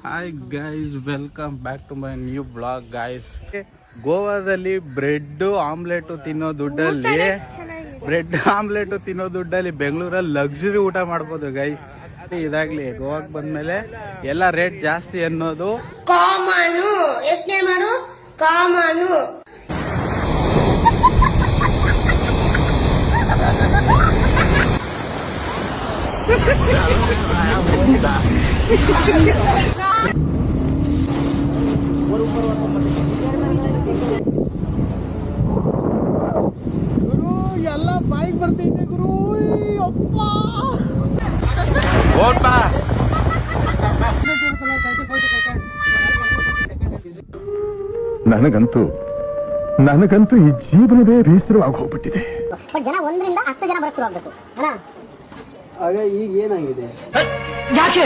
Hi guys, welcome back to my new blog guys. ಗೋವಾದಲ್ಲಿ bread omelette ತಿನ್ನೋ ದುಡ್ಡಲ್ಲಿ ಬೆಂಗಳೂರಲ್ಲಿ ಲಕ್ಸುರಿ ಊಟ ಮಾಡ್ಬೋದು ಗೈಸ್. ಇದಾಗ್ಲಿ ಗೋವಾಕ್ ಬಂದ್ಮೇಲೆ ಎಲ್ಲ ರೇಟ್ ಜಾಸ್ತಿ ಅನ್ನೋದು ಕಾಮನು. ಯೋಚನೆ ಮಾಡು, ಕಾಮನು. ಗುರು ಎಲ್ಲ ಬಾಯಿಗೆ ಬರ್ತೈತೆ ಗುರು. ಅಪ್ಪ ನನಗಂತೂ ಈ ಜೀವನವೇ ಬೇಸರವಾಗಿ ಹೋಗ್ಬಿಟ್ಟಿದೆ. ಜನ 1 ರಿಂದ 10 ಜನ ಬರಕ್ ಶುರು ಆಗ್ಬೇಕು. ಆಗ ಈಗ ಏನಾಗಿದೆ? ಯಾಕೆ